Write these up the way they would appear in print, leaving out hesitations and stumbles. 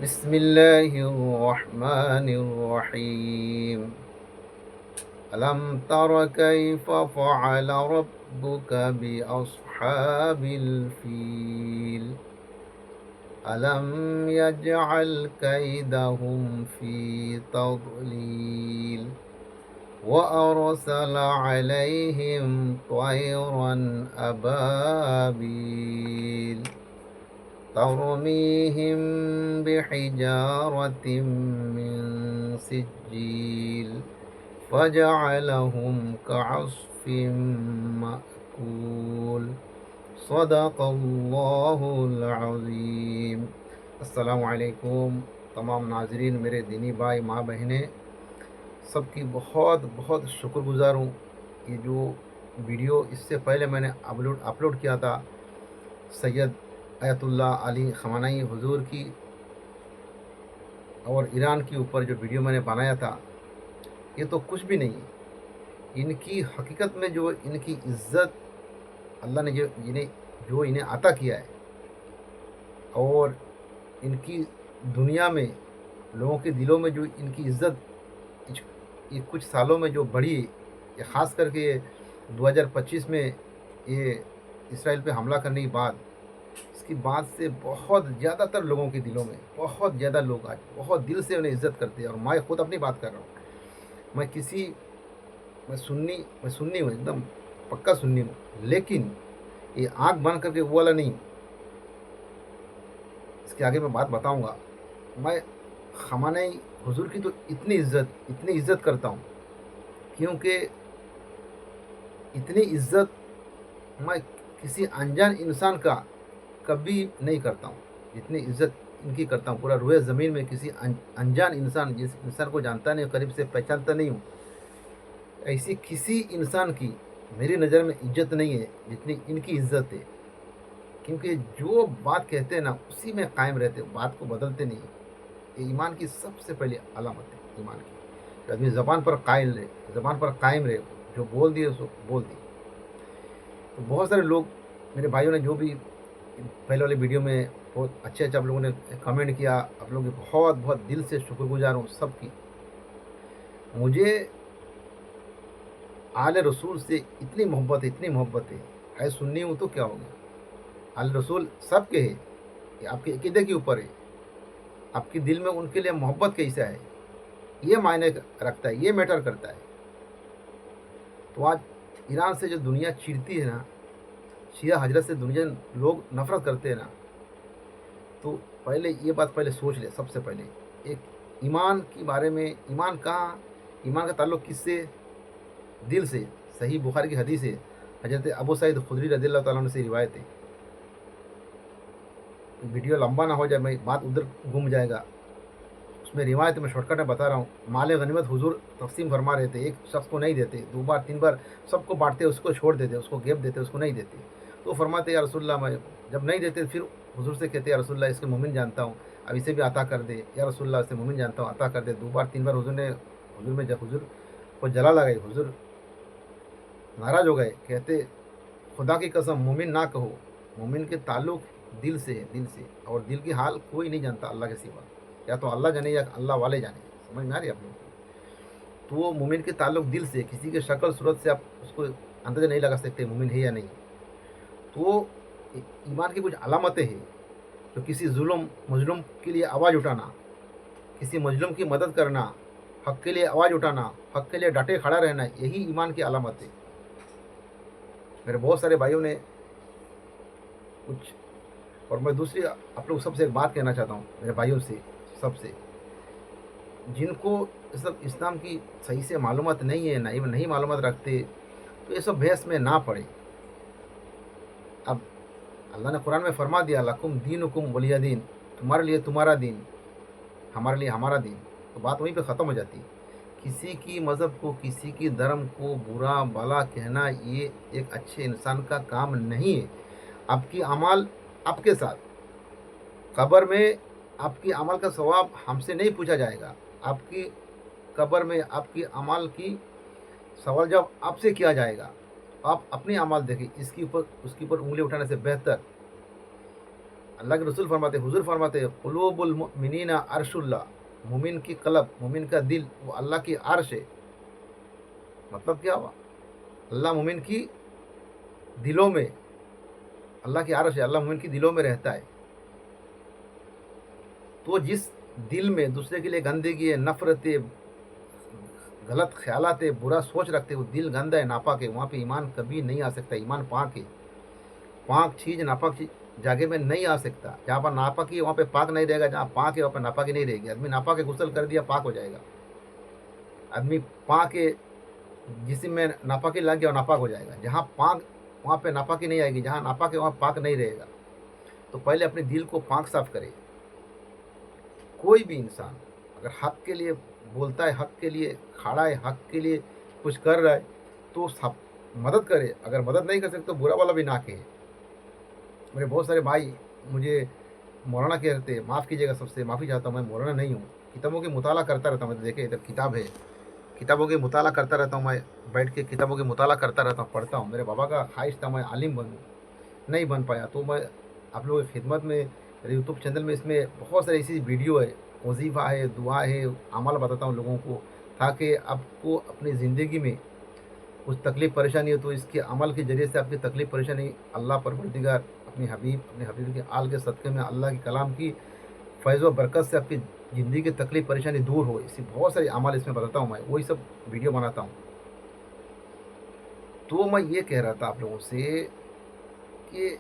بسم الله الرحمن الرحيم. ألم تر كيف فعل ربك بأصحاب الفيل؟ ألم يجعل كيدهم في تضليل وأرسل عليهم طيرا أبابيل ترميهم بحجارة من سجيل فجعلهم كعصف مأكول. صدق اللہ العظیم. السلام علیکم تمام ناظرین، میرے دینی بھائی ماں بہنیں، سب کی بہت بہت شکر گزار ہوں. یہ جو ویڈیو اس سے پہلے میں نے اپلوڈ کیا تھا سید آیت اللہ علی خامنئی حضور کی اور ایران کے اوپر جو ویڈیو میں نے بنایا تھا، یہ تو کچھ بھی نہیں ہے. ان کی حقیقت میں جو ان کی عزت اللہ نے جو انہیں عطا کیا ہے، اور ان کی دنیا میں لوگوں کے دلوں میں جو ان کی عزت یہ کچھ سالوں میں جو بڑھی، یہ خاص کر کے 2025 میں یہ اسرائیل پہ حملہ کرنے کے بعد، اس کی بعد سے بہت زیادہ تر لوگوں کے دلوں میں بہت زیادہ لوگ آج بہت دل سے انہیں عزت کرتے ہیں. اور میں خود اپنی بات کر رہا ہوں، میں سنی ہوں، ایک دم پکا سنی ہوں، لیکن یہ آنکھ بند کر کے وہ والا نہیں. اس کے آگے میں بات بتاؤں گا. میں خامنئی حضور کی تو اتنی عزت کرتا ہوں، کیونکہ اتنی عزت میں کسی انجان انسان کا کبھی نہیں کرتا ہوں جتنی عزت ان کی کرتا ہوں. پورا روئے زمین میں کسی انجان انسان، جس انسان کو جانتا نہیں، قریب سے پہچانتا نہیں ہوں، ایسی کسی انسان کی میری نظر میں عزت نہیں ہے جتنی ان کی عزت ہے. کیونکہ جو بات کہتے ہیں نا اسی میں قائم رہتے، بات کو بدلتے نہیں. یہ ایمان کی سب سے پہلی علامت ہے. ایمان کی کہ آدمی زبان پر قائم رہے، جو بول دیے سو بول دی. تو بہت سارے لوگ میرے بھائیوں نے جو بھی پہلے والے ویڈیو میں بہت اچھے آپ لوگوں نے کمنٹ کیا، آپ لوگوں کی بہت بہت دل سے شکر گزار ہوں سب کی. مجھے آل رسول سے اتنی محبت ہے سننی ہوں تو کیا ہوگا. آل رسول سب کے ہے، یہ آپ کے عقیدے کے اوپر ہے. آپ کے دل میں ان کے لیے محبت کیسا ہے یہ معنی رکھتا ہے، یہ میٹر کرتا ہے. تو آج ایران سے جو دنیا چیرتی ہے نا، شیعہ حضرت سے دنیا لوگ نفرت کرتے ہیں نا، تو پہلے یہ بات سوچ لے. سب سے پہلے ایک ایمان کے بارے میں، ایمان کا تعلق کس سے؟ دل سے. صحیح بخاری کی حدیث ہے، حضرت ابو سعید خدری رضی اللہ تعالیٰ عنہ سے روایت ہے. ویڈیو لمبا نہ ہو جائے، میں بات ادھر گم جائے گا. اس میں روایت میں شارٹ کٹ میں بتا رہا ہوں. مال غنیمت حضور تقسیم فرما رہے تھے، ایک شخص کو نہیں دیتے، 2 بار 3 بار سب کو بانٹتے، اس کو چھوڑ دیتے، اس کو گیپ دیتے، اس کو نہیں دیتے. تو فرماتے یا رسول اللہ، میں جب نہیں دیتے پھر حضور سے کہتے یا رسول اللہ اس کے مومن جانتا ہوں، اب اسے بھی عطا کر دے. یا رسول اللہ اسے مومن جانتا ہوں، عطا کر دے. 2 بار 3 بار حضور کو جلا لگائی. حضور ناراض ہو گئے، کہتے خدا کی قسم مومن نہ کہو، مومن کے تعلق دل سے ہے، دل سے. اور دل کی حال کوئی نہیں جانتا اللہ کے سوا، یا تو اللہ جانے یا اللہ والے جانے. سمجھ میں آ رہی ہے آپ لوگوں کو؟ تو وہ مومن کے تعلق دل سے، کسی کے شکل صورت سے آپ اس کو اندازہ نہیں لگا سکتے مومن ہے یا نہیں. تو ایمان کی کچھ علامتیں ہیں، جو کسی مظلوم کے لیے آواز اٹھانا، کسی مظلوم کی مدد کرنا، حق کے لیے آواز اٹھانا، حق کے لیے ڈٹے کھڑا رہنا، یہی ایمان کی علامت ہے. میرے بہت سارے بھائیوں نے کچھ، اور میں دوسری آپ لوگ سب سے ایک بات کہنا چاہتا ہوں، میرے بھائیوں سے سب سے، جن کو سب اسلام کی صحیح سے معلومات نہیں ہے، نہیں معلومات رکھتے، تو یہ سب بحث میں نہ پڑے. اب اللہ نے قرآن میں فرما دیا لکم دینکم ولی دین، تمہارے لیے تمہارا دین، ہمارے لیے ہمارا دین. تو بات وہیں پہ ختم ہو جاتی. کسی کی مذہب کو، کسی کی دھرم کو برا بھلا کہنا یہ ایک اچھے انسان کا کام نہیں ہے. آپ کی اعمال آپ کے ساتھ، قبر میں آپ کی عمل کا ثواب ہم سے نہیں پوچھا جائے گا. آپ کی قبر میں آپ کی اعمال کی سوال جواب آپ سے کیا جائے گا. آپ اپنی اعمال دیکھیں، اس کے اوپر انگلی اٹھانے سے بہتر अल्लाह के रसूल फरमाते, हुज़ूर फरमाते, क़ुलूबुल मुमिनीना अर्शुल्लाह, मोमिन की क़ल्ब, मोमिन का दिल वो अल्लाह की अर्श है। मतलब क्या हुआ? अल्लाह मोमिन की दिलों में, अल्लाह की अर्श है, अल्लाह मोमिन की दिलों में रहता है। तो जिस दिल में दूसरे के लिए गंदगी है, नफ़रत है, गलत ख़यालात है, बुरा सोच रखते हैं, वो दिल गंदा है, नापाक है, वहाँ पे ईमान कभी नहीं आ सकता। ईमान पाक है। पाक चीज़ नापाक चीज़ जगह में नहीं आ सकता। जहाँ पर नापाकी है वहाँ पे पाक नहीं रहेगा, जहाँ पाक है वहाँ पर नापाकी नहीं रहेगी। आदमी नापाक है, गुस्ल कर दिया, पाक हो जाएगा। आदमी पाक है, जिस्म में नापाकी लग गया, नापाक हो जाएगा। जहाँ पाक वहाँ पे नापाकी नहीं आएगी, जहाँ नापाक है वहाँ पाक नहीं रहेगा। तो पहले अपने दिल को पाक साफ करे। कोई भी इंसान अगर हक के लिए बोलता है, हक के लिए खड़ा है, हक के लिए कुछ कर रहा है, तो सब मदद करे। अगर मदद नहीं कर सकते तो बुरा वाला भी ना कहे। मेरे बहुत सारे भाई मुझे मौलाना कहते हैं, माफ़ कीजिएगा, सबसे माफ़ी चाहता हूँ, मैं मौलाना नहीं हूँ। किताबों की मुताला करता रहता हूँ। मैं देखिए इधर किताब है, किताबों की मुताला करता रहता हूँ। मैं बैठ के किताबों की मुताला करता रहता हूँ, पढ़ता हूँ। मेरे बाबा का ख्वाहिश था मैं आलिम बनूँ, नहीं बन पाया। तो मैं आप लोगों की खिदमत में, मेरे यूट्यूब चैनल में इसमें बहुत सारी ऐसी वीडियो है, वजीफ़ा है, दुआ है, अमल बताता हूँ लोगों को, ताकि आपको अपनी ज़िंदगी में कुछ तकलीफ़ परेशानी हो तो इसके अमल के ज़रिए से आपकी तकलीफ़ परेशानी अल्लाह परवरदिगार अपने हबीब के आल के सदक़े में, अल्लाह के कलाम की फैज़ व बरकत से आपकी ज़िंदगी की तकलीफ़ परेशानी दूर हो। इसी बहुत सारे अमल इसमें बताता हूँ मैं, वही सब वीडियो बनाता हूँ। तो मैं ये कह रहा था आप लोगों से कि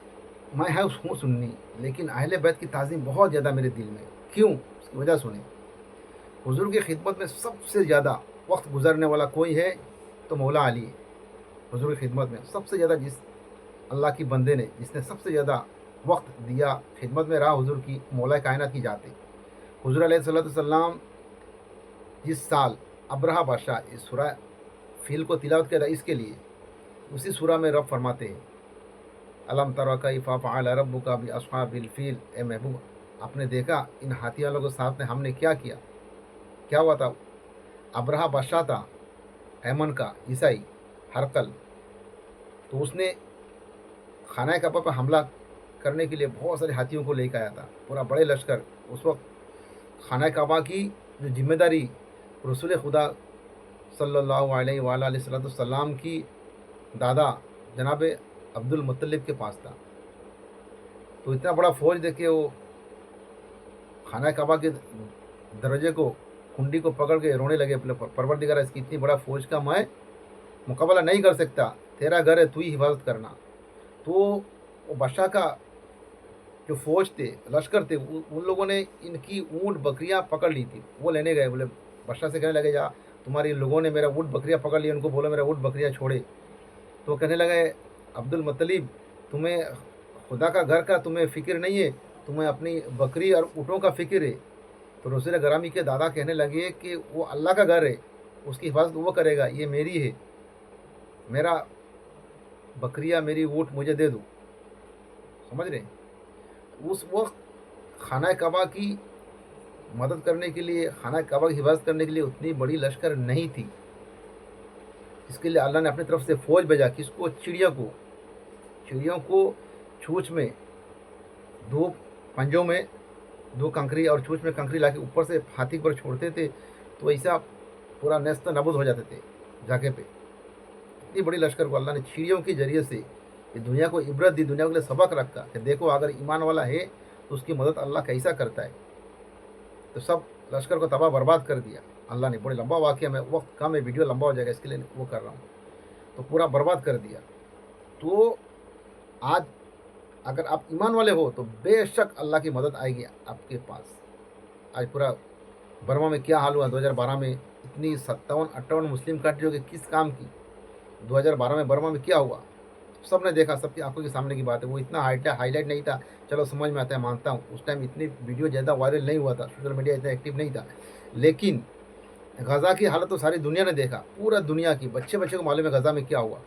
मैं हूँ सुन्नी, लेकिन अहले बैत की ताज़ीम बहुत ज़्यादा मेरे दिल में। क्यों? उसकी वजह सुनें। हुज़ूर की खिदमत में सबसे ज़्यादा वक़्त गुज़रने वाला कोई है तो मौला अली है। हुज़ूर की खिदमत में सबसे ज़्यादा जिस अल्लाह की बंदे ने, जिसने सबसे ज़्यादा वक़्त दिया, खिदमत में रहा, हुज़ूर की मौला कायनात की ज़ात है। हुज़ूर अलैहिस्सलातु वस्सलाम जिस साल अब्रहा बादशाह इस सूरा फ़ील को तिलावत किया था इसके लिए, उसी सूरा में रब फरमाते हैं, अलम तरा कैफ़ फ़अल रब्बुका बिअस्हाबिल फ़ील। ए महबूब, आपने देखा इन हाथी वालों के साथ में हमने क्या किया? क्या हुआ था? अब्रहा बादशाह था यमन का, ईसाई हरकल। तो उसने खाना काबा पर हमला करने के लिए बहुत सारे हाथियों को लेकर आया था, पूरा बड़े लश्कर। उस वक्त खाना काबा की जो जिम्मेदारी रसूल खुदा सल्लल्लाहु अलैहि वसल्लम की दादा जनाब अब्दुल मुत्तलिब के पास था। तो इतना बड़ा फौज देखे वो खाना काबा के दरवाजे को, कुंडी को पकड़ के रोने लगे, बोले परवरदिगार इसकी इतनी बड़ा फौज का मैं मुकाबला नहीं कर सकता, तेरा घर है, तू ही हिफाजत करना। तो वो बादशाह का जो फौज थे, लश्कर थे, उन लोगों ने इनकी ऊँट बकरियां पकड़ ली थी। वो लेने गए, बोले बादशाह से कहने लगे, जा तुम्हारे लोगों ने मेरा ऊँट बकरियां पकड़ ली, उनको बोलो मेरा ऊँट बकरियां छोड़े। तो कहने लगे, अब्दुल मुत्तलिब, तुम्हें खुदा का घर का तुम्हें फ़िक्र नहीं है, तुम्हें अपनी बकरी और ऊँटों का फ़िक्र है। तो रसूल ग्रामी के दादा कहने लगे कि वो अल्लाह का घर है, उसकी हिफाजत वो करेगा, ये मेरी है, मेरा बकरियां, मेरी ऊँट मुझे दे दो। समझ रहे? उस वक्त खाना काबा की मदद करने के लिए, खाना काबा की हिफाजत करने के लिए उतनी बड़ी लश्कर नहीं थी। इसके लिए अल्लाह ने अपनी तरफ से फ़ौज भेजा। किसको? चिड़ियों को छूछ में, दो पंजों में दो कंकरी और छूछ में कंकरी लाके ऊपर से हाथी पर छोड़ते थे, तो ऐसा पूरा नेस्त नबूद हो जाते थे जगह पे। इतनी बड़ी लश्कर को अल्लाह ने चिड़ियों के ज़रिए से ये दुनिया को इबरत दी, दुनिया के लिए सबक रखा कि देखो अगर ईमान वाला है तो उसकी मदद अल्लाह कैसा करता है। तो सब लश्कर को तबाह बर्बाद कर दिया अल्लाह ने। बड़े लंबा वाक़या में, वक्त कम है, वीडियो लंबा हो जाएगा, इसके लिए वो कर रहा हूँ। तो पूरा बर्बाद कर दिया। तो आज अगर आप ईमान वाले हो तो बेशक अल्लाह की मदद आएगी आपके पास। आज पूरा बर्मा में क्या हाल हुआ 2012 में, इतनी 57-58 मुस्लिम कंट्रियों के किस काम की। 2012 में बर्मा में क्या हुआ सब ने देखा, सबकी आंखों के सामने की बात है। वो इतना हाईलाइट नहीं था, चलो समझ में आता है, मानता हूँ। उस टाइम इतनी वीडियो ज़्यादा वायरल नहीं हुआ था, सोशल मीडिया इतना एक्टिव नहीं था। लेकिन गज़ा की हालत तो सारी दुनिया ने देखा, पूरा दुनिया की बच्चे को मालूम है गज़ा में क्या हुआ।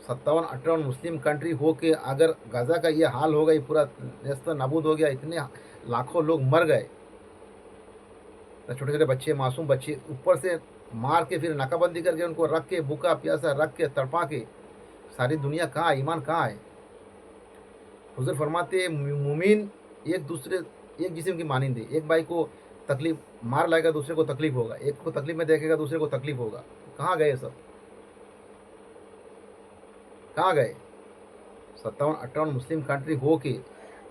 57-58 मुस्लिम कंट्री हो के अगर गज़ा का ये हाल हो गई, पूरा नेस्त नाबूद हो गया, इतने लाखों लोग मर गए, छोटे छोटे बच्चे, मासूम बच्चे, ऊपर से मार के फिर नाकाबंदी करके उनको रख के, भूखा प्यासा रख के, तड़पा के, सारी दुनिया कहाँ है, ईमान कहाँ है? हुज़ूर फरमाते मोमिन एक जिस्म की मानिंद है। एक भाई को तकलीफ मार लाएगा, दूसरे को तकलीफ होगा, एक को तकलीफ में देखेगा, दूसरे को तकलीफ होगा। कहाँ गए सब, कहाँ गए? 57-58 मुस्लिम कंट्री हो के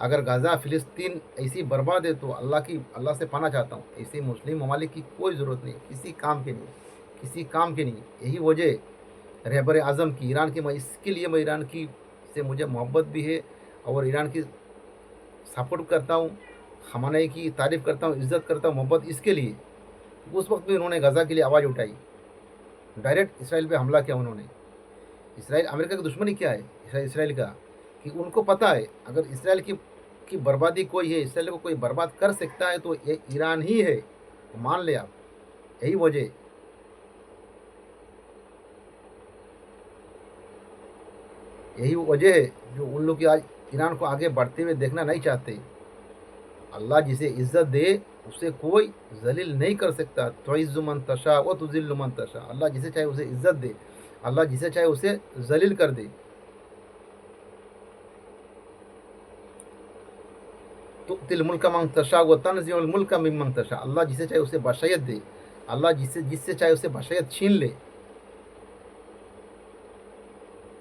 अगर गाज़ा फ़िलिस्तीन ऐसी बर्बाद है तो अल्लाह से पाना चाहता हूँ, ऐसे मुस्लिम ममालिक की कोई ज़रूरत नहीं, किसी काम के नहीं, किसी काम के नहीं। यही वजह रहबर आज़म की ईरान की, मैं इसके लिए मैं ईरान की से मुझे मोहब्बत भी है और ईरान की सपोर्ट करता हूँ, खamenei की तारीफ़ करता हूँ, इज़्ज़त करता हूँ, मोहब्बत इसके लिए। उस वक्त भी उन्होंने गाज़ा के लिए आवाज़ उठाई, डायरेक्ट इसराइल पे हमला किया उन्होंने। इसराइल अमेरिका की दुश्मनी क्या है इसराइल का, कि उनको पता है अगर इसराइल की बर्बादी कोई है, इसराइल को कोई बर्बाद कर सकता है तो ये ईरान ही है, तो मान ले आप। यही वजह, यही वजह है जो उन लोग की आज ईरान को आगे बढ़ते हुए देखना नहीं चाहते। अल्लाह जिसे इज़्ज़त दे उसे कोई जलील नहीं कर सकता। तुइज़्ज़ु मन तशा व तुज़िल्लु मन तशा। अल्लाह जिसे चाहे उसे इज़्ज़त दे, अल्लाह जिसे चाहे उसे जलील कर दे। तुअतिल मुल्क मन तशा व तंज़िउल मुल्क मिम्मन तशा। अल्लाह जिसे चाहे उसे बाशयत दे, अल्लाह जिससे चाहे उसे बाशयत छीन ले।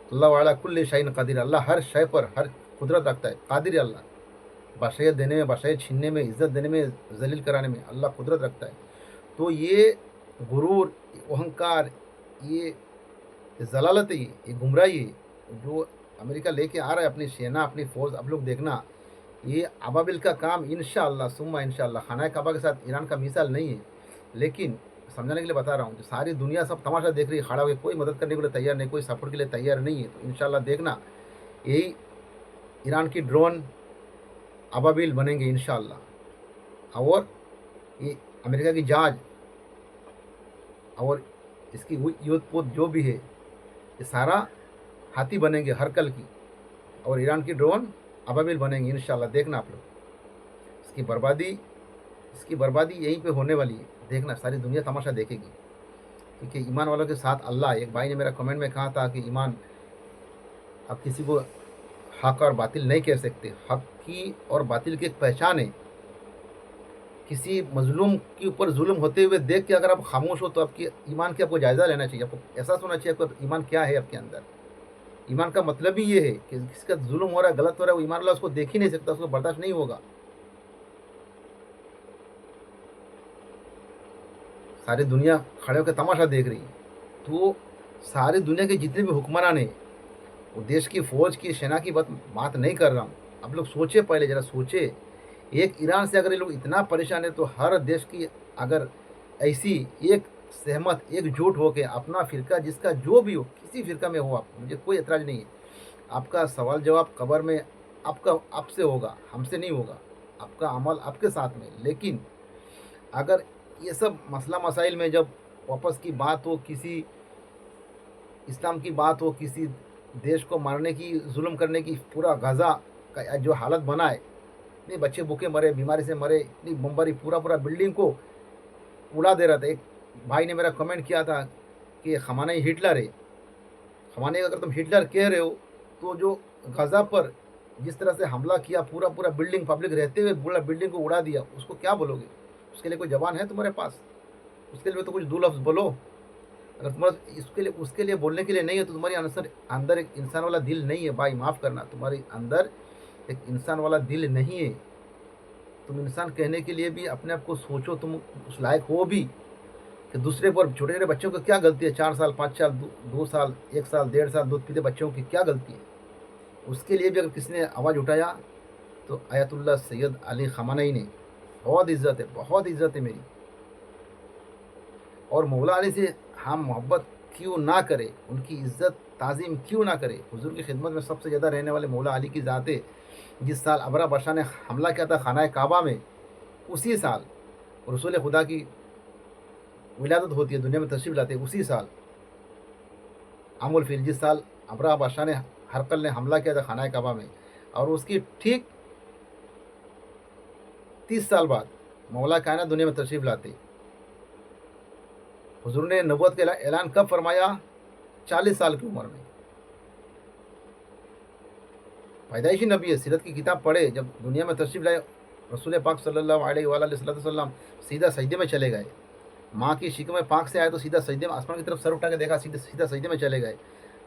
अल्लाह वाला कुल्ले शैइन क़दीर। अल्लाह हर शय पर हर कुदरत रखता है, कादिर अल्लाह। बाशयत देने में, बाशयत छीनने में, इज़्ज़त देने में, जलील कराने में अल्लाह कुदरत रखता है। तो ये गुरूर, अहंकार, ये जलालत है, ये गुमराही है जो अमेरिका लेके आ रहा है अपनी सेना, अपनी फ़ौज। आप लोग देखना, ये अबाबिल का काम इंशाअल्लाह सुम्मा इंशाअल्लाह खाना काबा के साथ ईरान का मिसाल नहीं है, लेकिन समझाने के लिए बता रहा हूँ। जो सारी दुनिया सब तमाशा देख रही है, खड़ा होकर, कोई मदद करने के लिए तैयार नहीं, कोई सपोर्ट के लिए तैयार नहीं है, तो इंशाअल्लाह देखना यही ईरान की ड्रोन अबाबिल बनेंगे इंशाअल्लाह। और ये अमेरिका की जहाज और इसकी युद्ध पोत जो भी है, ये सारा हाथी बनेंगे हरकल की, और ईरान की ड्रोन अबाबिल बनेंगे इंशाअल्लाह। देखना आप लोग, इसकी बर्बादी इसकी बर्बादी यहीं पे होने वाली है। देखना, सारी दुनिया तमाशा देखेगी। क्योंकि ईमान वालों के साथ अल्लाह है। एक भाई ने मेरा कमेंट में कहा था कि ईमान, आप किसी को हक और बातिल नहीं कह सकते। हक की और बातिल की एक पहचान है। किसी मजलूम के ऊपर जुल्म होते हुए देख के अगर आप खामोश हो तो आपकी ईमान की आपको जायज़ा लेना चाहिए। आपको एहसास होना चाहिए आपका ईमान क्या है आपके अंदर। ईमान का मतलब ही ये है कि किसका जुल्म हो रहा है, गलत हो रहा है, वो ईमान वाला उसको देख ही नहीं सकता, उसको बर्दाश्त नहीं होगा। सारी दुनिया खड़े होकर तमाशा देख रही है। तो सारी दुनिया के जितने भी हुक्मरान हैं, वो देश की फ़ौज की, सेना की बात नहीं कर रहा हूँ। आप लोग सोचे, पहले ज़रा सोचे। एक ईरान से अगर ये लोग इतना परेशान है तो हर देश की अगर ऐसी एक सहमत, एकजुट होकर अपना फ़िरका, जिसका जो भी हो, किसी फ़िरका में हो आप, मुझे कोई एतराज़ नहीं है। आपका सवाल जवाब कब्र में आपसे होगा, हमसे नहीं होगा। आपका अमल आपके साथ में। लेकिन अगर ये सब मसला मसाइल में जब वापस की बात हो, किसी इस्लाम की बात हो, किसी देश को मारने की, जुल्म करने की, पूरा गाज़ा का जो हालत बना है, इतने बच्चे भूखे मरे, बीमारी से मरे, इतनी बमबारी, पूरा बिल्डिंग को उड़ा दे रहा था। एक भाई ने मेरा कमेंट किया था कि खamenei हिटलर है। खamenei अगर तुम हिटलर कह रहे हो तो जो गाज़ा पर जिस तरह से हमला किया, पूरा बिल्डिंग, पब्लिक रहते हुए पूरा बिल्डिंग को उड़ा दिया, उसको क्या बोलोगे? उसके लिए कोई ज़बान है तुम्हारे पास? उसके लिए तो कुछ दो लफ्ज़ बोलो। अगर तुम्हारा उसके लिए बोलने के लिए नहीं है तो तुम्हारी अंदर एक इंसान वाला दिल नहीं है भाई, माफ़ करना, तुम्हारे अंदर एक इंसान वाला दिल नहीं है। तुम इंसान कहने के लिए भी अपने आप को सोचो, तुम उस लायक हो भी कि दूसरे पर, छोटे छोटे बच्चों को क्या गलती है? 4 साल, 5 साल, 2 साल, 1 साल, 1.5 साल दूध पीते बच्चों की क्या गलती है? उसके लिए भी अगर किसी ने आवाज़ उठाया तो आयतुल्लाह सैयद अली खamenei ने, बहुत इज़्ज़त है, बहुत इज़्ज़त है मेरी। और मौला अली से हम मोहब्बत क्यों ना करें, उनकी इज़्ज़त ताज़ीम क्यों ना करें? हुज़ूर की खिदमत में सबसे ज़्यादा रहने वाले मौला अली की ज़ात है। जिस साल अबरा बादशाह ने हमला किया था खाना काबा में, उसी साल रसूल खुदा की विलादत होती है, दुनिया में तशरीफ़ लाते हैं, उसी साल आमुल फ़ील, जिस साल अबरा बादशाह ने, हरकल ने हमला किया था खाना काबा में, और उसकी ठीक 30 साल बाद मौला कायनात दुनिया में तशरीफ़ लाते। हुज़ूर ने नबूवत का ऐलान कब फरमाया? 40 साल की उम्र में। पैदाइशी नबी है, सीरत की किताब पढ़े, जब दुनिया में तशरीफ़ लाए रसूल पाक सल्लल्लाहु अलैहि वसल्लम सीधा सजदे में चले गए। माँ की शिकम पाक से आए तो सीधा सजदे में, आसमान की तरफ सर उठा के देखा, सीधे सीधा सजदे में चले गए।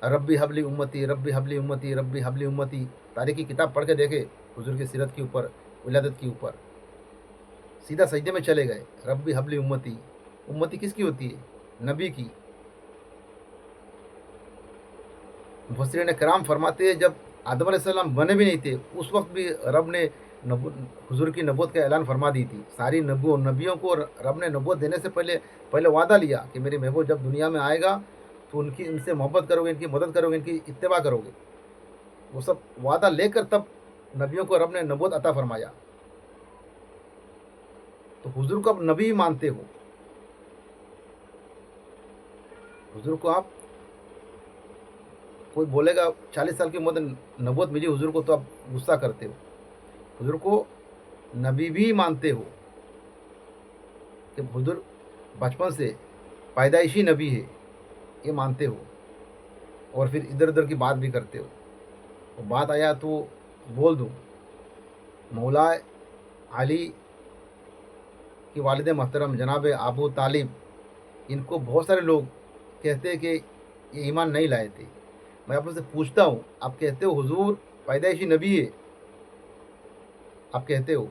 रब्बी हबली उम्मती, रब्बी हबली उम्मती, रब्बी हबली उम्मती। तारीख की किताब पढ़ के देखे हुजूर की सीरत के ऊपर, विलादत के ऊपर, सीधा सजदे में चले गए। रब्बी हबली उम्मती, उम्मती किसकी होती है? नबी की। मुफस्सिरीन कराम फरमाते हैं जब आदम अलैहिस्सलाम बने भी नहीं थे उस वक्त भी रब ने हुजूर की नबूवत का ऐलान फरमा दी थी। सारी नबियों को रब ने नबूवत देने से पहले पहले वादा लिया कि मेरे महबूब जब दुनिया में आएगा तो उनकी इनसे मोहब्बत करोगे, इनकी मदद करोगे, इनकी इत्तिबा करोगे। वो सब वादा लेकर तब नबियों को रब ने नबूवत अता फरमाया। तो हुजूर को आप नबी मानते हो, हुजूर को आप, कोई बोलेगा 40 साल की उम्र में नबूवत मिली हुजूर को तो आप गुस्सा करते हो। हुजूर को नबी भी मानते हो कि हुजूर बचपन से पैदाइशी नबी है, ये मानते हो, और फिर इधर उधर की बात भी करते हो। तो बात आया तो बोल दूँ, मौला अली की वालिद मोहतरम जनाब अबू तालिब, इनको बहुत सारे लोग कहते हैं कि ये ईमान नहीं लाए थे। मैं आप से पूछता हूँ, आप कहते हो हुजूर पैदाइशी नबी है, आप कहते हो,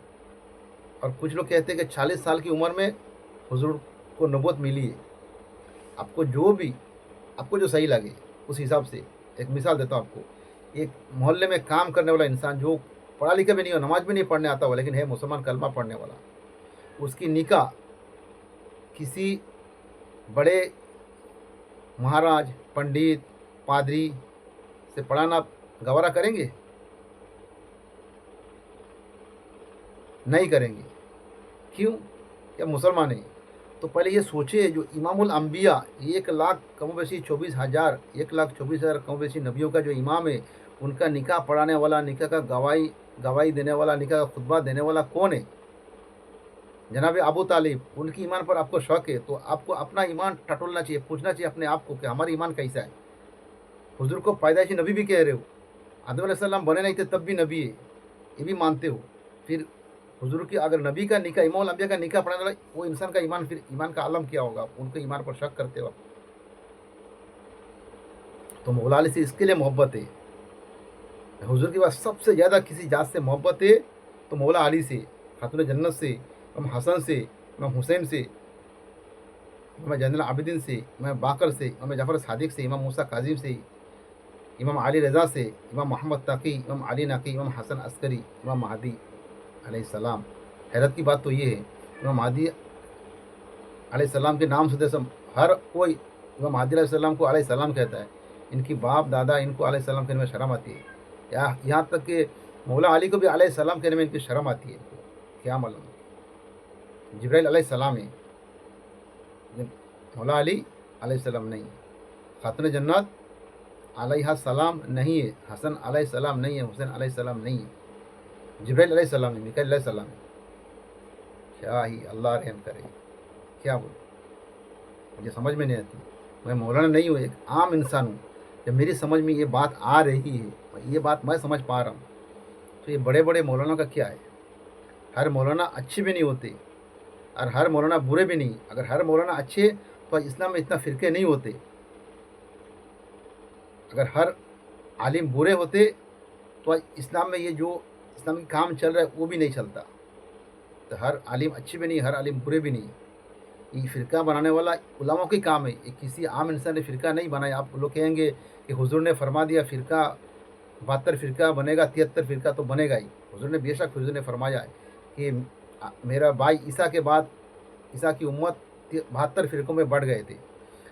और कुछ लोग कहते हैं कि 40 साल की उम्र में हुजूर को नबूवत मिली है। आपको जो सही लगे उस हिसाब से। एक मिसाल देता हूँ आपको। एक मोहल्ले में काम करने वाला इंसान जो पढ़ा लिखा भी नहीं हो, नमाज भी नहीं पढ़ने आता हो, लेकिन है मुसलमान, कलमा पढ़ने वाला, उसकी निकाह किसी बड़े महाराज, पंडित, पादरी से पढ़ाना गवारा करेंगे? नहीं करेंगे। क्यों? क्या मुसलमान है? तो पहले ये सोचे, जो इमामुल अंबिया, 1 लाख कम बेशी 24,000, 1,24,000 कम बेशी नबियों का जो इमाम है, उनका निकाह पढ़ाने वाला, निकाह का गवाही देने वाला, निकाह का खुतबा देने वाला कौन है? जनाब अबू तालिब। उनकी ईमान पर आपको शक है तो आपको अपना ईमान टटोलना चाहिए, पूछना चाहिए अपने आप को कि हमारा ईमान कैसा है। हुजूर को पैदाइशी नबी भी कह रहे हो, आदम अलैहिस्सलाम बने नहीं थे तब भी नबी है, ये भी मानते हो। फिर हुजूर की अगर नबी का निकाह, इमामुल अंबिया का निकाह पढ़ाने वाला वो इंसान का ईमान, फिर ईमान का आलम क्या होगा? उनके ईमान पर शक करते हो आप। तो मौला अली से इसके लिए मोहब्बत है। हुजूर के बाद सबसे ज़्यादा किसी जात से मोहब्बत है तो मौला अली से, खातून जन्नत से, इमाम हसन से, इमाम हुसैन से, इमाम जैनुल आबिदीन से, इमाम बाकर से, इमाम जाफ़र सादिक से, इमाम मूसा काज़िम से, इमाम अली रज़ा से, इमाम मोहम्मद तकी, इमाम अली नकी, इमाम हसन अस्करी, इमाम महदी अलैहिस्सलाम। हैरत की बात तो ये है, इमाम महदी अलैहिस्सलाम के नाम से हर कोई इमाम महदी अलैहिस्सलाम को अलैहिस्सलाम कहता है। इनकी बाप दादा इनको अलैहिस्सलाम कहने में शर्म आती है, यहाँ तक कि मौला अली को भी अलैहिस्सलाम कहने में इनकी शर्म आती है। इनको क्या मालूम, जिब्राइल अलैहिस्सलाम है, लेकिन मौला अली अलैहिस्सलाम नहीं है। खातून जन्नत अलैहिस्सलाम नहीं है, हसन अलैहिस्सलाम नहीं है, हुसैन अलैहिस्सलाम नहीं है, जिब्राइल अलैहिस्सलाम है, मीकाईल अलैहिस्सलाम है। क्या ही अल्लाह रहम करे, क्या बोलूं, मुझे समझ में नहीं आती। मैं मौलाना नहीं हूँ, एक आम इंसान हूँ। जब मेरी समझ में ये बात आ रही है, ये बात मैं समझ पा रहा हूँ, तो ये बड़े बड़े मौलाना का क्या है? हर मौलाना अच्छे भी नहीं होते और हर मौलाना बुरे भी नहीं। अगर हर मौलाना अच्छे तो इस्लाम में इतना फ़िरके नहीं होते। अगर हर आलिम बुरे होते तो इस्लाम में ये जो इस्लामी काम चल रहा है वो भी नहीं चलता। तो हर आलिम अच्छे भी नहीं, हर आलिम बुरे भी नहीं। ये फ़िरका बनाने वाला उलमाओं की काम है, ये किसी आम इंसान ने फ़िरका नहीं बनाया। आप लोग कहेंगे कि हुजूर ने फरमा दिया फ़िरका 72 फ़िरका बनेगा, 73 फ़िरका तो बनेगा ही। हुजूर ने बेशक हुजूर ने फरमाया है कि मेरा भाई ईसा के बाद ईसा की उम्मत 72 फ़िरकों में बढ़ गए थे,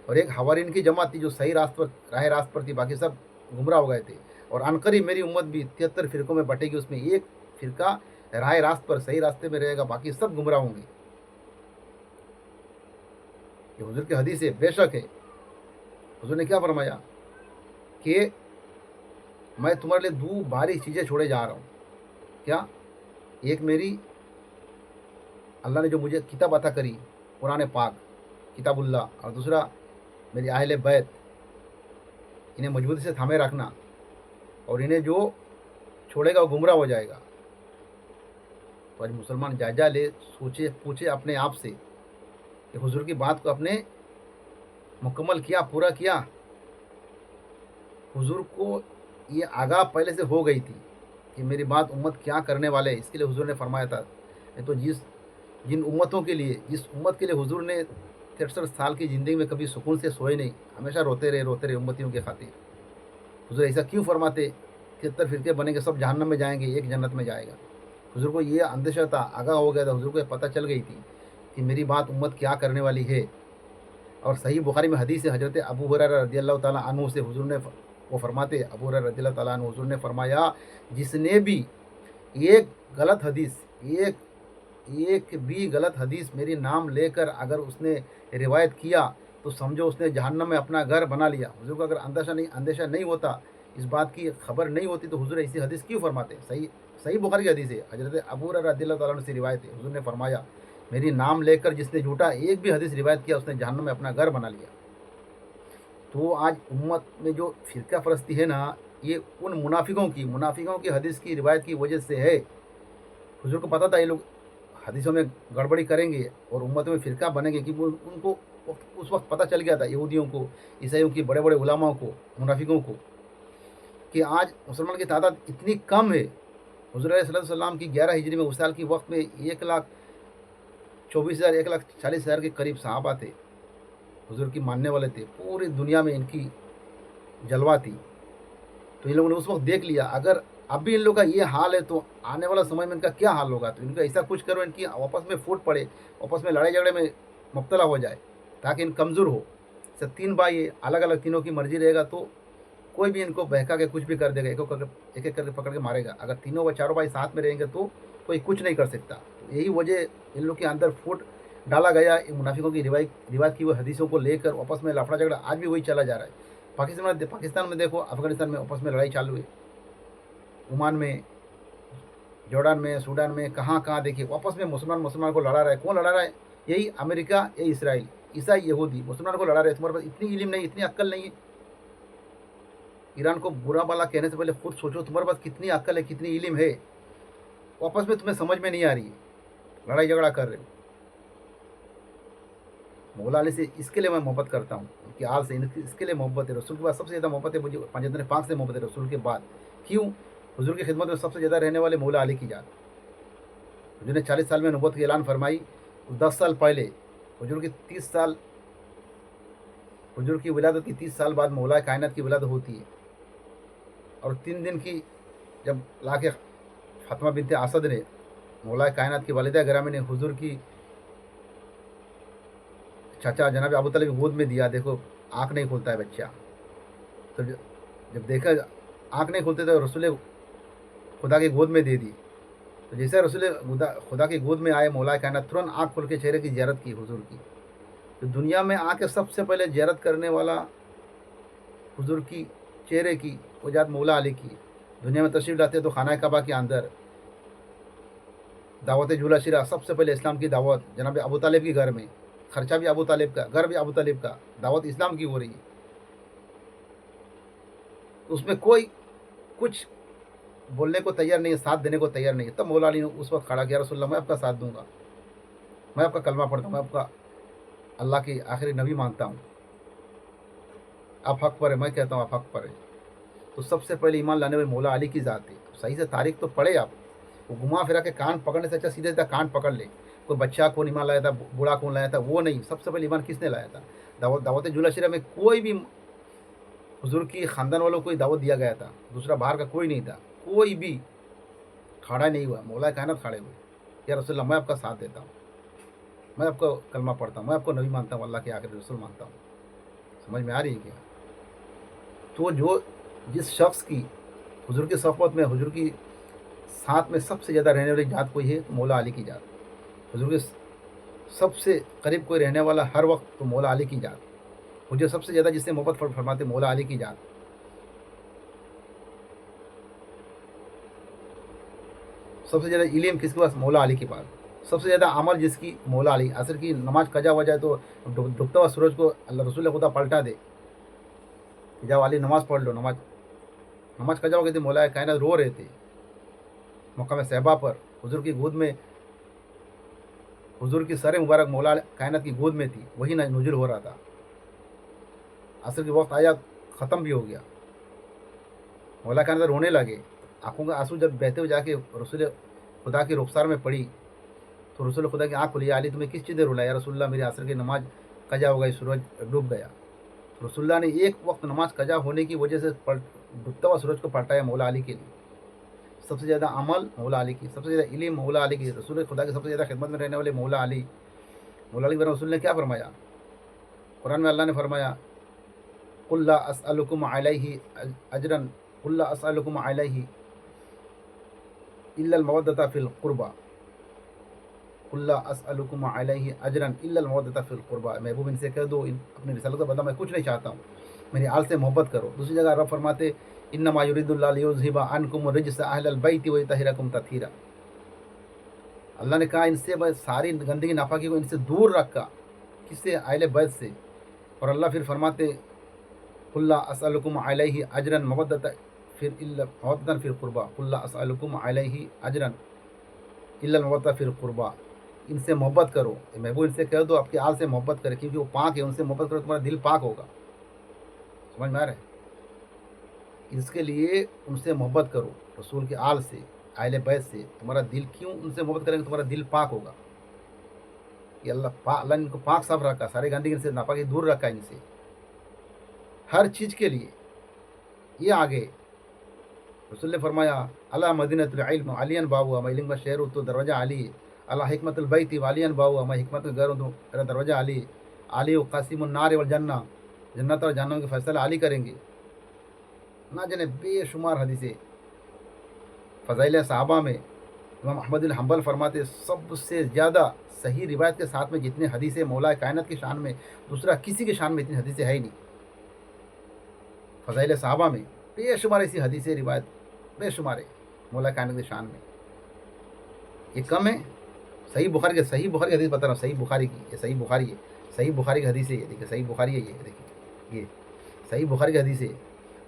और एक हवारीन की जमात थी जो सही राह रास्त पर थी, बाकी सब गुमराह हो गए थे। और अनकरीब मेरी उम्मत भी 73 फ़िरकों में बटेगी, उसमें एक फ़िरका राह रास्त पर सही रास्ते में रहेगा, बाकी सब गुमराह होंगे। ये हुजूर की हदीस है, बेशक है। हुजूर ने क्या फरमाया कि मैं तुम्हारे लिए 2 भारी चीज़ें छोड़े जा रहा हूँ। क्या? एक मेरी अल्लाह ने जो मुझे किताब अता करी, कुरान पाक, किताबुल्लाह, और दूसरा मेरी अहले बैत, इन्हें मजबूती से थामे रखना, और इन्हें जो छोड़ेगा वो गुमराह हो जाएगा। तो आज मुसलमान जायजा ले, सोचे पूछे अपने आप से कि हुजूर की बात को अपने मुकम्मल किया, पूरा किया। हुजूर को ये आगाह पहले से हो गई थी कि मेरी बात उम्मत क्या करने वाले हैं, इसके लिए हुजूर ने फरमाया था। नहीं तो जिन उम्मतों के लिए, जिस उम्मत के लिए हुजूर ने 63 साल की ज़िंदगी में कभी सुकून से सोए नहीं, हमेशा रोते रहे उम्मतियों के खातिर। हुजूर ऐसा क्यों फरमाते? 73 फ़िरके बनेंगे, सब जहन्नम में जाएँगे, एक जन्नत में जाएगा। हुजूर को ये अंदेशा था, आगाह हो गया था, हुजूर को ये पता चल गई थी कि मेरी बात उम्मत क्या करने वाली है। और सही बुखारी में हदीस है, हज़रत अबू हुरैरा रज़ियल्लाहु ताला अन्हु से हुजूर ने वो फरमाते, अबू हुरैरा रज़ियल्लाहु ताला अन्हु, हुजूर ने फरमाया, जिसने भी एक गलत हदीस, एक एक भी गलत हदीस मेरी नाम लेकर अगर उसने रिवायत किया तो समझो उसने जहन्नम में अपना घर बना लिया। हुजूर को अगर अंदेशा नहीं होता, इस बात की खबर नहीं होती, तो हुजूर ऐसी हदीस क्यों फरमाते? सही सही बुखारी की हदीस है, हज़रत अबू हुरैरा रज़ियल्लाहु ताला अन्हु से रिवायत है। हुजूर ने फरमाया, मेरी नाम लेकर जिसने झूठा एक भी हदीस रिवायत किया, उसने जहन्नम में अपना घर बना लिया। तो आज उम्मत में जो फ़िरका परस्ती है ना, ये उन मुनाफिकों की हदीस की रिवायत की वजह से है। हुजूर को पता था ये लोग हदीसों में गड़बड़ी करेंगे और उम्मत में फ़िरका बनेंगे, कि वो उनको उस वक़्त पता चल गया था, यहूदियों को, ईसाइयों की, बड़े-बड़े उलमाओं को, मुनाफिकों को, कि आज मुसलमान की तादाद इतनी कम है। हुज़ूर अलैहि सल्लम की 11 हिजरी में उस साल के वक़्त में 1,24,000 1,40,000 के करीब सहाबा थे, हुज़ूर की मानने वाले थे। पूरी दुनिया में इनकी जलवा थी। तो इन लोगों ने उस वक़्त देख लिया, अगर अभी इन लोगों का ये हाल है तो आने वाला समय में इनका क्या हाल होगा। तो इनको ऐसा कुछ करो, इनकी आपस में फूट पड़े, आपस में लड़ाई झगड़े में मुब्तला हो जाए, ताकि इन कमज़ोर हो। सब 3 भाई है, अलग-अलग, तीनों की मर्ज़ी रहेगा तो कोई भी इनको बहका के कुछ भी कर देगा, एक-एक करके पकड़ के मारेगा। अगर तीनों व चारों भाई साथ में रहेंगे तो कोई कुछ नहीं कर सकता। तो यही वजह इन लोग के अंदर फूट डाला गया, इन मुनाफिकों की रिवायत की हुई हदीसों को लेकर आपस में लफड़ा झगड़ा आज भी वही चला जा रहा है। पाकिस्तान में देखो, अफ़गानिस्तान में आपस में लड़ाई चालू है, ओमान में, जॉर्डन में, सूडान में, कहाँ-कहाँ देखिए आपस में मुसलमान को लड़ा रहा है। कौन लड़ा रहा है? यही अमेरिका, यही इसराइल, ईसाई, यहूदी मुसलमान को लड़ा रहे हैं। तुम्हारे पास इतनी इल्म नहीं, इतनी अक्ल नहीं है। ईरान को बुरा भला कहने से पहले खुद सोचो, तुम्हारे पास कितनी अक्ल है, कितनी इल्म है। आपस में तुम्हें समझ में नहीं आ रही है, लड़ाई झगड़ा कर रहे हो। मौला अली से इसके लिए मैं मोहब्बत करता हूँ, उनकी आल से इसके लिए मोहब्बत है। रसूल के बाद सबसे ज़्यादा मोहब्बत है मुझे, पंजतन पाक से मोहब्बत है रसूल के बाद। क्यों? हुजूर की खिदमत में सबसे ज़्यादा रहने वाले मौला अली की जात। हुजूर ने 40 साल में नबूवत की ऐलान फरमाई। 10 साल पहले हुजूर की 30 साल, हुजूर की विलादत की 30 साल बाद मौला कायनात की विलादत होती है। और 3 दिन की जब ला के फातिमा बिनते असद ने, मौला कायनात की वालिदा गिरामी ने हुजूर की चाचा जनाब अबू तालिब की गोद में दिया। देखो आँख नहीं खोलता है बच्चा, तो जब देखा आँख नहीं खोलते तो रसूल खुदा की गोद में दे दी। तो जैसे रसूल खुदा की गोद में आए मौला कायनात, तुरंत आँख खोल के चेहरे की ज़ियारत की हुजूर की। तो दुनिया में आके सबसे पहले ज़ियारत करने वाला हुजूर की चेहरे की वो जात मौला अली की। दुनिया में तशरीफ़ लाते तो खाना काबा के अंदर दावत झूला शिरा, सबसे पहले इस्लाम की दावत जनाब अबू तालिब के घर में, खर्चा भी अबू तालिब का, घर भी अबू तालिब का, दावत इस्लाम की हो रही है। तो उसमें कोई कुछ बोलने को तैयार नहीं है, साथ देने को तैयार नहीं है। तब मौला अली ने उस वक्त खड़ा किया, रसूलल्लाह मैं आपका साथ दूंगा, मैं आपका कलमा पढ़ता हूँ, मैं आपका अल्लाह की आखिरी नबी मानता हूँ, आप हक पर है, मैं कहता हूँ आप हक पर है। तो सबसे पहले ईमान लाने वाले मौला अली की ज़ात है। तो सही से तारीख तो पढ़े आप। वो घुमा फिरा के कान पकड़ने से अच्छा सीधे सीधा कान पकड़ ले। कोई बच्चा कौन ईमान लाया था, बूढ़ा कौन लाया था, वो नहीं। सबसे पहले ईमान किसने लाया था? दावत जुला शिरा में कोई भी हुजूर की ख़ानदान वालों को कोई दावत दिया गया था, दूसरा बाहर का कोई नहीं था, कोई भी खड़ा नहीं हुआ। मौला कायनात खड़े हुए, या रसूलल्लाह मैं आपका साथ देता हूँ, मैं आपको कलमा पढ़ता हूँ, मैं आपको नबी मानता हूँ, अल्लाह के आखिरी रसूल मानता हूँ। समझ में आ रही है क्या? तो जो जिस शख्स की हुजूर की सोहबत में, हुजूर की साथ में सबसे ज़्यादा रहने वाली जात कोई है तो मौला अली की जात। हुजूर के सबसे करीब कोई रहने वाला हर वक्त तो मौला अली की जात। मुझे सबसे ज़्यादा जिससे मोहब्बत फरमाते मौला अली की जात। सबसे ज़्यादा इल्म किसके पास? मौला अली के पास। सबसे ज़्यादा अमल जिसकी? मौला अली। असर की नमाज कजा हो जाए तो डूबता हुआ सूरज को अल्लाह रसूल खुदा पलटा दे कि जाओ अली नमाज़ पढ़ लो। नमाज कजा हो गई थी, मौला कायनात रो रहे थे, मकाम सहबा पर हुजूर की गोद में, हुजूर की सर मुबारक मौला कायनात की गोद में थी, वही नुज़ुल हो रहा था। असर के वक्त आया, ख़त्म भी हो गया। मौला कायनात रोने लगे। आँखों के आंसू जब बहते हुए जाके रसूल खुदा की रुखसार में पड़ी, तो रसूल खुदा की आँख खुली, "या अली तुम्हें किस चीज़ ने रुलाया?" "या रसूलल्लाह मेरी असर की नमाज कज़ा हो गई, सूरज डूब गया।" तो रसूलुल्लाह ने एक वक्त नमाज कज़ा होने की वजह से डूबता हुआ सूरज को पलटाया मौला अली के लिए। सबसे ज़्यादा अमल मौला अली की, सबसे ज़्यादा इल्म मौला अली की, रसूल खुदा की सबसे ज़्यादा खिदमत में रहने वाले मौला अली। मौला अली के बारे में रसूल ने क्या फरमाया? कुरान में अल्लाह ने फरमाया, "कुल ला अस्अलुकुम अलैहि अजरन, कुल ला अस्अलुकुम अलैहि इल्लल मवद्दता फिल कुर्बा, कुल ला अस्अलुकुम अलैहि अजरन इल्लल मवद्दता फिल कुर्बा।" महबूब इनसे कह दो, इन अपनी रिसालत का बदला मैं कुछ नहीं चाहता हूँ, मेरी आल से मोहब्बत करो। दूसरी जगह रब फरमाते, "इन्नमा युरिदुल्लाहु लियुज़हिबा अन्कुम रिज्सा अहलल बैति व युतहिरकुम तत्हीरा।" अल्लाह ने कहा इनसे बस सारी गंदगी नापाकी को इनसे दूर रखा। किससे? अहले बैत से। और अल्लाह फिर फरमाते, कुल ला अस्अलुकुम अलैहि अजरन मवद्दतन फिल कुर्बा, कुल ला अस्अलुकुम अलैहि अजरन इल्लल मवद्दता फिल कुर्बा। इनसे मोहब्बत करो, महबूब इनसे कह दो आपकी आल से मोहब्बत करें, क्योंकि वो पाक है, उनसे मोहब्बत करो तुम्हारा दिल पाक होगा। समझ में आ रहा है? इसके लिए उनसे मोहब्बत करो, रसूल के आल से, अहले बैत से। तुम्हारा दिल क्यों उनसे मोहब्बत करेंगे? तुम्हारा दिल पाक होगा। कि अल्लाह ने इनको पाक साफ रखा, सारे गंदगी इनसे नापाकी दूर रखा इनसे, हर चीज़ के लिए। ये आगे रसूल ने फरमाया, अला मदीनतुल इल्म अलियन बाबू, मैं इल्म का शहर हूँ तो दरवाज़ा अली है। अला हिकमतुल बैति वालियन बाबू, मैं हिकमत का घर हूँ तो मेरा दरवाज़ा अली है। अली कासिमुन नार वल जन्ना, जन्नत और जहन्नम के फैसला अली करेंगे। ना जाने बेशुमार हदीसें। फ़ज़ाइल सहाबा में इमाम अहमद बिन हंबल फरमाते, सबसे ज़्यादा सही रिवायत के साथ में जितने हदीसें मौला कायनात की शान में, दूसरा किसी की शान में इतनी हदीसें है ही नहीं। फ़ज़ाइल सहाबा में बेशुमार ऐसी हदीसें रिवायत, बेशुमार है मौला कायनात की शान में। ये कम है? सही बुखारी की हदीस बता रहा हूँ, सही बुखारी की, ये सही बुखारी है, सही बुखारी की हदीस है ये, देखिए सही बुखारी है ये, देखिए ये सही बुखारी की हदीस है।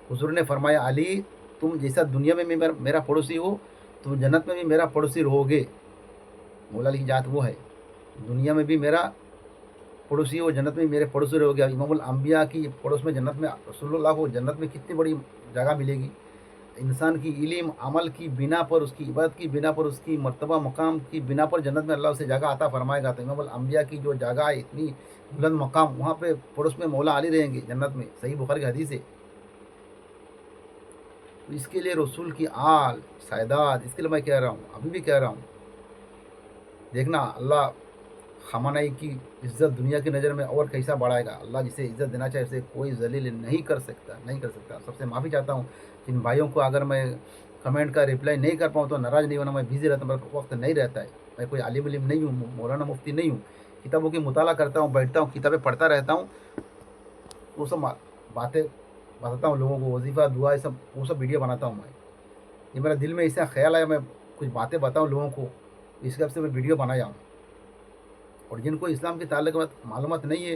हुज़ूर ने फरमाया, अली तुम जैसा दुनिया में मेरा पड़ोसी हो, तुम जन्नत में भी मेरा पड़ोसी रहोगे। मौला अली की जात वो है, दुनिया में भी मेरा पड़ोसी हो, जन्नत में भी मेरे पड़ोसी रहोगे। इमामुल अंबिया की पड़ोस में जन्नत में रसूलुल्लाह को जन्नत में कितनी बड़ी जगह मिलेगी। इंसान की इल्म अमल की बिना पर, उसकी इबादत की बिना पर, उसकी मर्तबा मकाम की बिना पर जन्नत में अल्लाह उसे जगह अता फरमाएगा। तो इमामुल अंबिया की जो जगह है, इतनी बुलंद मकाम, वहाँ पे पड़ोस में मौला अली रहेंगे जन्नत में। सही बुखारी की हदीस है। तो इसके लिए रसूल की आल सायदात, इसके लिए मैं कह रहा हूँ, अभी भी कह रहा हूँ, देखना अल्लाह खमानाई की इज़्ज़त दुनिया की नज़र में और कैसा बढ़ाएगा। अल्लाह जिसे इज़्ज़त देना चाहे उसे कोई ज़लील नहीं कर सकता, नहीं कर सकता। सबसे माफ़ी चाहता हूँ जिन भाइयों को अगर मैं कमेंट का रिप्लाई नहीं कर पाऊँ तो नाराज़ नहीं होना, मैं बिज़ी रहता हूँ, मेरा वक्त नहीं रहता है। मैं कोई आलिम उलिम नहीं हूँ, मौलाना मुफ्ती नहीं हूँ। किताबों की मुताला करता हूँ, बैठता हूँ, किताबें पढ़ता रहता हूँ, वो सब बातें बताता हूँ लोगों को, वजीफ़ा दुआ ये सब, वो सब वीडियो बनाता हूँ मैं। ये मेरा दिल में ऐसा ख्याल आया मैं कुछ बातें बताऊँ लोगों को, इस हिसाब से मैं वीडियो बनाया हूँ। और जिनको इस्लाम के ताल्लुक में मालूमात नहीं है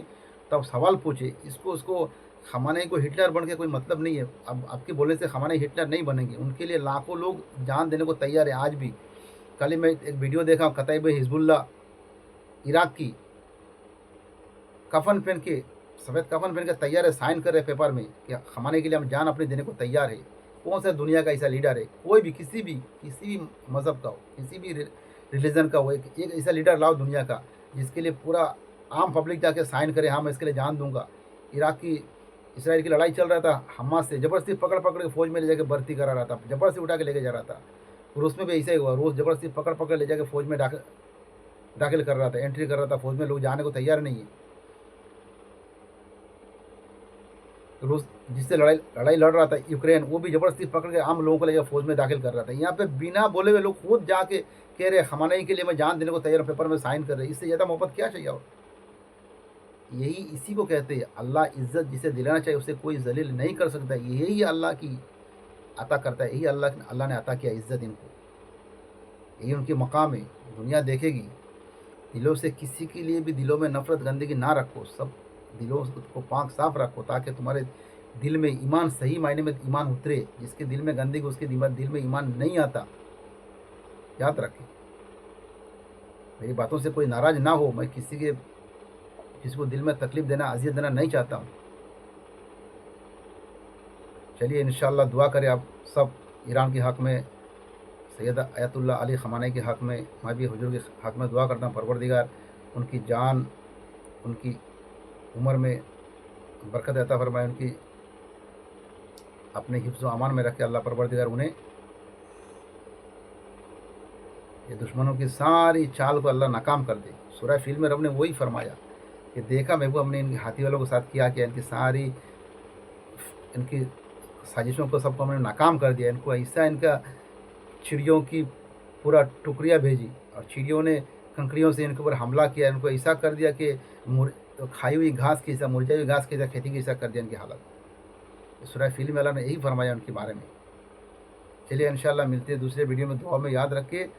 तो आप सवाल पूछे, इसको उसको खमाने को हिटलर बन के कोई मतलब नहीं है। अब आपके बोलने से खमाने हिटलर नहीं बनेंगे, उनके लिए लाखों लोग जान देने को तैयार है आज भी। कल ही मैं एक वीडियो देखा, कताइब हिजबुल्लाह इराक की, कफन पहन के, सफ़ेद कफन पहन के तैयार है, साइन कर रहे पेपर में कि खमाने के लिए हम जान अपनी देने को तैयार है। कौन सा दुनिया का ऐसा लीडर है? कोई भी, किसी भी मज़हब का हो, किसी भी रिलीजन का हो, एक ऐसा लीडर लाओ दुनिया का जिसके लिए पूरा आम पब्लिक जाके साइन करे, हाँ मैं इसके लिए जान दूंगा। इराक की इसराइल की लड़ाई चल रहा था, हमास से ज़बरदस्ती पकड़ पकड़ के फौज में ले जाके भर्ती करा रहा था, ज़बरदस्ती उठा के लेके जा रहा था। रूस में भी ऐसा ही हुआ, रूस ज़बरदस्ती पकड़ पकड़ ले जाके फौज में दाखिल कर रहा था, एंट्री कर रहा था फौज में, लोग जाने को तैयार नहीं है। रूस जिससे लड़ाई लड़ रहा था यूक्रेन, वो भी ज़बरदस्ती पकड़ के आम लोगों को लेकर फौज में दाखिल कर रहा था। यहाँ पे बिना बोले हुए लोग खुद जाके कह रहे खमाने के लिए मैं जान देने को तैयार, पेपर में साइन कर रहे। इससे ज़्यादा मोहब्बत क्या चाहिए? और यही इसी को कहते हैं अल्लाह इज़्ज़त जिसे दिलाना चाहिए उसे कोई जलील नहीं कर सकता। यही अल्लाह की अता करता है, यही अल्लाह ने अता किया इज़्ज़त इनको, यही उनके मकाम है। दुनिया देखेगी, दिलों से किसी के लिए भी दिलों में नफरत गंदगी ना रखो, सब दिलों को पाक साफ रखो ताकि तुम्हारे दिल में ईमान, सही मायने में ईमान उतरे। जिसके दिल में गंदगी उसके दिल में ईमान नहीं आता। याद रखें। मेरी बातों से कोई नाराज़ ना हो, मैं किसी को दिल में तकलीफ़ देना, अज़ियत देना नहीं चाहता हूँ। चलिए इंशाअल्लाह दुआ करें आप सब ईरान के हक़ में, सैयद आयतुल्लाह अली ख़amenei के हक़ में, मैं भी हुज़ूर के हक़ में दुआ करता हूँ, परवरदिगार उनकी जान, उनकी उम्र में बरकत अता फ़रमाए, उनकी अपने हिफ्ज़ व अमान में रखे अल्लाह परवरदिगार उन्हें, ये दुश्मनों की सारी चाल को अल्लाह नाकाम कर दे। सूरह फ़ील में रब ने वही फ़रमाया कि देखा महबूब हमने इन हाथी वालों के साथ क्या किया, इनकी साजिशों को सबको हमने नाकाम कर दिया। इनको ऐसा इनका चिड़ियों की पूरा टुकड़ियाँ भेजी और चिड़ियों ने कंकड़ियों से इनके ऊपर हमला किया। इनको ऐसा कर दिया कि खाई हुई घास की, ऐसा मुरझाई हुई घास की, ऐसा खेती की ऐसा कर दिया इनकी हालत। सूरह फ़ील में अल्लाह ने यही फरमाया उनके बारे में। चलिए इंशाअल्लाह मिलते हैं दूसरे वीडियो में, दुआ में याद रखिए।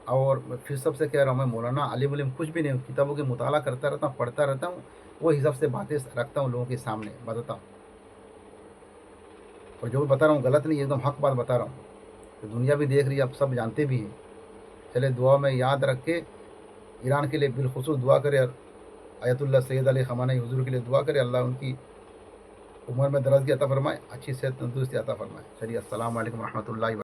और मैं फिर सबसे कह रहा हूँ, मैं मौलाना आलिम उलिम कुछ भी नहीं हूँ, किताबों की मुताला करता रहता हूँ, पढ़ता रहता हूँ, वो हिसाब से बातें रखता हूँ, लोगों के सामने बताता हूँ। और जो भी बता रहा हूँ गलत नहीं, एकदम हक़ बात बता रहा हूँ, तो दुनिया भी देख रही है, आप सब जानते भी हैं। चलिए दुआ में याद रख के ईरान के लिए बिलख़ुसूस दुआ करें और आयतुल्लाह सैयद अली ख़amenei हुज़ूर के लिए दुआ करें, अल्लाह उनकी उम्र में दराज़गी अता फ़रमाए, अच्छी सेहत तंदुरुस्ती अता फ़रमाए। चलिए अस्सलामु अलैकुम व रहमतुल्लाहि व